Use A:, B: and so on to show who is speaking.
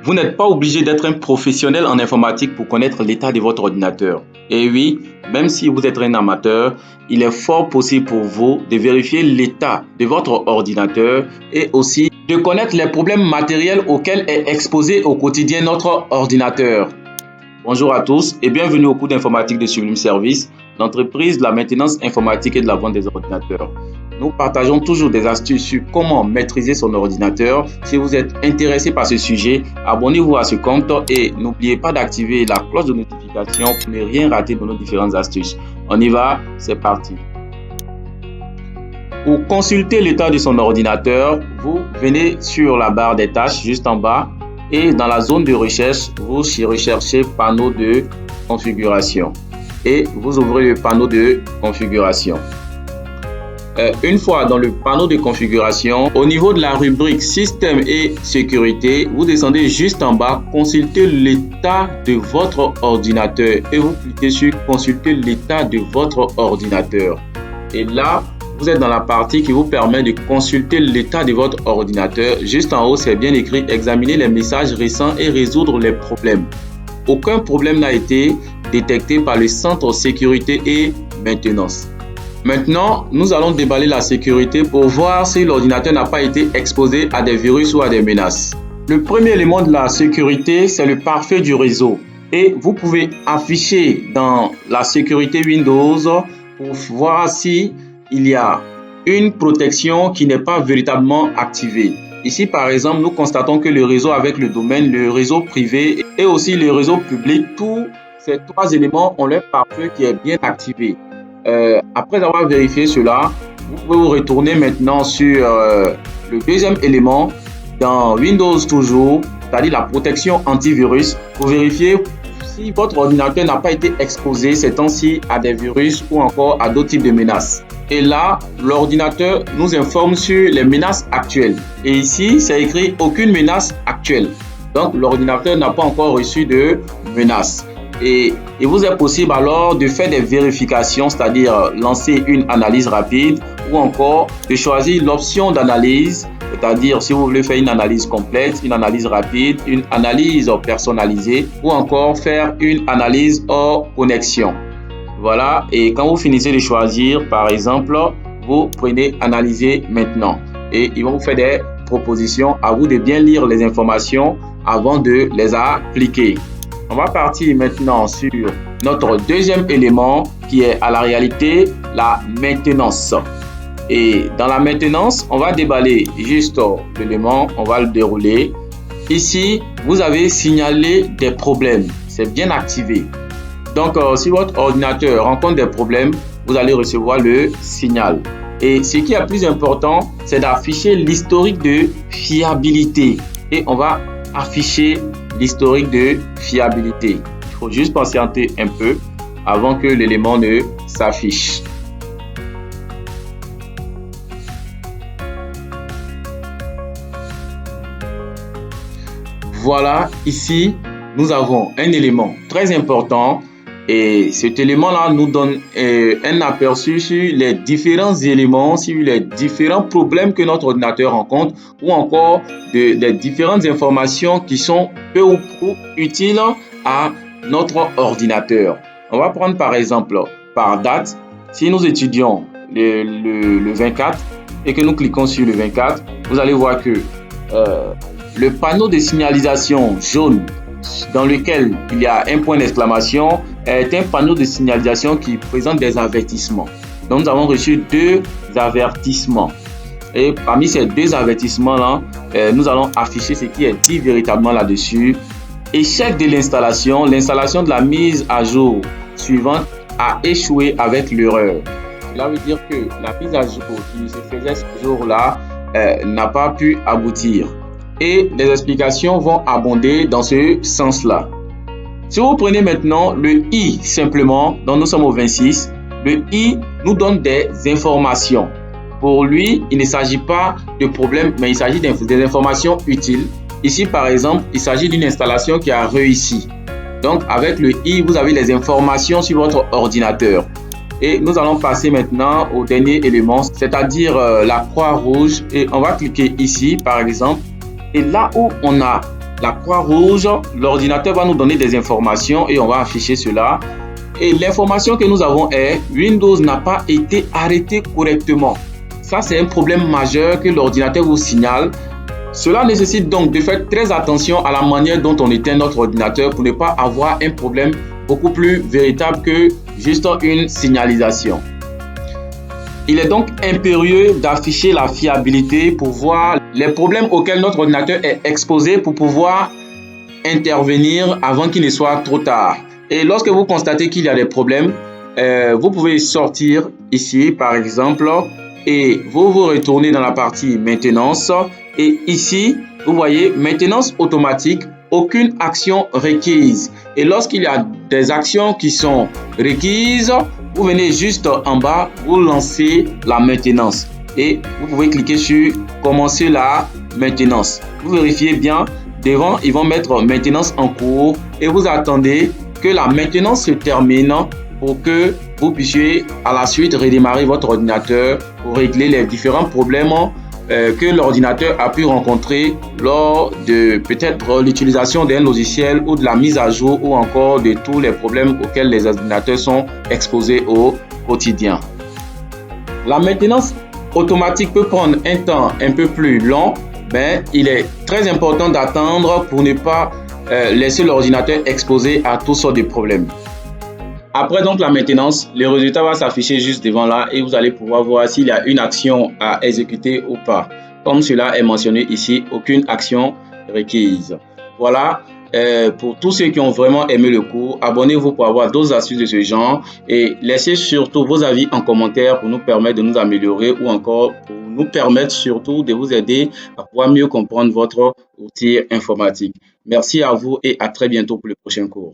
A: Vous n'êtes pas obligé d'être un professionnel en informatique pour connaître l'état de votre ordinateur. Et oui, même si vous êtes un amateur, il est fort possible pour vous de vérifier l'état de votre ordinateur et aussi de connaître les problèmes matériels auxquels est exposé au quotidien notre ordinateur. Bonjour à tous et bienvenue au cours d'informatique de Sublime Service, l'entreprise de la maintenance informatique et de la vente des ordinateurs. Nous partageons toujours des astuces sur comment maîtriser son ordinateur. Si vous êtes intéressé par ce sujet, abonnez-vous à ce compte et n'oubliez pas d'activer la cloche de notification pour ne rien rater de nos différentes astuces. On y va, c'est parti. Pour consulter l'état de son ordinateur, vous venez sur la barre des tâches juste en bas et dans la zone de recherche, vous recherchez panneau de configuration et vous ouvrez le panneau de configuration. Une fois dans le panneau de configuration, au niveau de la rubrique système et sécurité, vous descendez juste en bas, consulter l'état de votre ordinateur et vous cliquez sur consulter l'état de votre ordinateur. Et là, vous êtes dans la partie qui vous permet de consulter l'état de votre ordinateur. Juste en haut, c'est bien écrit examiner les messages récents et résoudre les problèmes. Aucun problème n'a été détecté par le centre sécurité et maintenance. Maintenant, nous allons déballer la sécurité pour voir si l'ordinateur n'a pas été exposé à des virus ou à des menaces. Le premier élément de la sécurité, c'est le pare-feu du réseau. Et vous pouvez afficher dans la sécurité Windows pour voir si il y a une protection qui n'est pas véritablement activée. Ici, par exemple, nous constatons que le réseau avec le domaine, le réseau privé et aussi le réseau public, tous ces trois éléments ont leur pare-feu qui est bien activé. Après avoir vérifié cela, vous pouvez vous retourner maintenant sur le deuxième élément dans Windows toujours, c'est-à-dire la protection antivirus, pour vérifier si votre ordinateur n'a pas été exposé ces temps-ci à des virus ou encore à d'autres types de menaces. Et là, l'ordinateur nous informe sur les menaces actuelles. Et ici, c'est écrit aucune menace actuelle. Donc, l'ordinateur n'a pas encore reçu de menace. Et il vous est possible alors de faire des vérifications, c'est-à-dire lancer une analyse rapide ou encore de choisir l'option d'analyse, c'est-à-dire si vous voulez faire une analyse complète, une analyse rapide, une analyse personnalisée ou encore faire une analyse hors connexion. Voilà, et quand vous finissez de choisir, par exemple, vous prenez analyser maintenant et ils vont vous faire des propositions. À vous de bien lire les informations avant de les appliquer. On va partir maintenant sur notre deuxième élément qui est à la réalité la maintenance. Et dans la maintenance, on va déballer juste l'élément, on va le dérouler. Ici, vous avez signalé des problèmes, c'est bien activé. Donc, si votre ordinateur rencontre des problèmes, vous allez recevoir le signal. Et ce qui est plus important, c'est d'afficher l'historique de fiabilité. Et on va afficher l'historique de fiabilité. Il faut juste patienter un peu avant que l'élément ne s'affiche. Voilà, ici, nous avons un élément très important et cet élément-là nous donne un aperçu sur les différents éléments, sur les différents problèmes que notre ordinateur rencontre ou encore des différentes informations qui sont peu ou prou utiles à notre ordinateur. On va prendre par exemple par date. Si nous étudions le 24 et que nous cliquons sur le 24, vous allez voir que le panneau de signalisation jaune dans lequel il y a un point d'exclamation est un panneau de signalisation qui présente des avertissements. Donc nous avons reçu deux avertissements. Et parmi ces deux avertissements-là, nous allons afficher ce qui est dit véritablement là-dessus. Échec de l'installation. L'installation de la mise à jour suivante a échoué avec l'erreur. Cela veut dire que la mise à jour qui se faisait ce jour-là n'a pas pu aboutir. Et les explications vont abonder dans ce sens-là. Si vous prenez maintenant le I simplement, donc nous sommes au 26, le I nous donne des informations. Pour lui, il ne s'agit pas de problème, mais il s'agit des informations utiles. Ici, par exemple, il s'agit d'une installation qui a réussi. Donc, avec le I, vous avez les informations sur votre ordinateur. Et nous allons passer maintenant au dernier élément, c'est-à-dire la croix rouge. Et on va cliquer ici, par exemple. Et là où on a la croix rouge, l'ordinateur va nous donner des informations et on va afficher cela. Et l'information que nous avons est Windows n'a pas été arrêté correctement. Ça, c'est un problème majeur que l'ordinateur vous signale. Cela nécessite donc de faire très attention à la manière dont on éteint notre ordinateur pour ne pas avoir un problème beaucoup plus véritable que juste une signalisation. Il est donc impérieux d'afficher la fiabilité pour voir les problèmes auxquels notre ordinateur est exposé pour pouvoir intervenir avant qu'il ne soit trop tard. Et lorsque vous constatez qu'il y a des problèmes, vous pouvez sortir ici par exemple et vous retournez dans la partie maintenance et ici vous voyez maintenance automatique, aucune action requise. Et lorsqu'il y a des actions qui sont requises, vous venez juste en bas, vous lancez la maintenance et vous pouvez cliquer sur commencer la maintenance. Vous vérifiez bien, devant ils vont mettre maintenance en cours et vous attendez que la maintenance se termine pour que vous puissiez à la suite redémarrer votre ordinateur pour régler les différents problèmes que l'ordinateur a pu rencontrer lors de peut-être l'utilisation d'un logiciel ou de la mise à jour ou encore de tous les problèmes auxquels les ordinateurs sont exposés au quotidien. La maintenance automatique peut prendre un temps un peu plus long, mais il est très important d'attendre pour ne pas laisser l'ordinateur exposé à toutes sortes de problèmes. Après donc la maintenance, le résultat va s'afficher juste devant là et vous allez pouvoir voir s'il y a une action à exécuter ou pas. Comme cela est mentionné ici, aucune action requise. Voilà, pour tous ceux qui ont vraiment aimé le cours, abonnez-vous pour avoir d'autres astuces de ce genre et laissez surtout vos avis en commentaire pour nous permettre de nous améliorer ou encore pour nous permettre surtout de vous aider à pouvoir mieux comprendre votre outil informatique. Merci à vous et à très bientôt pour le prochain cours.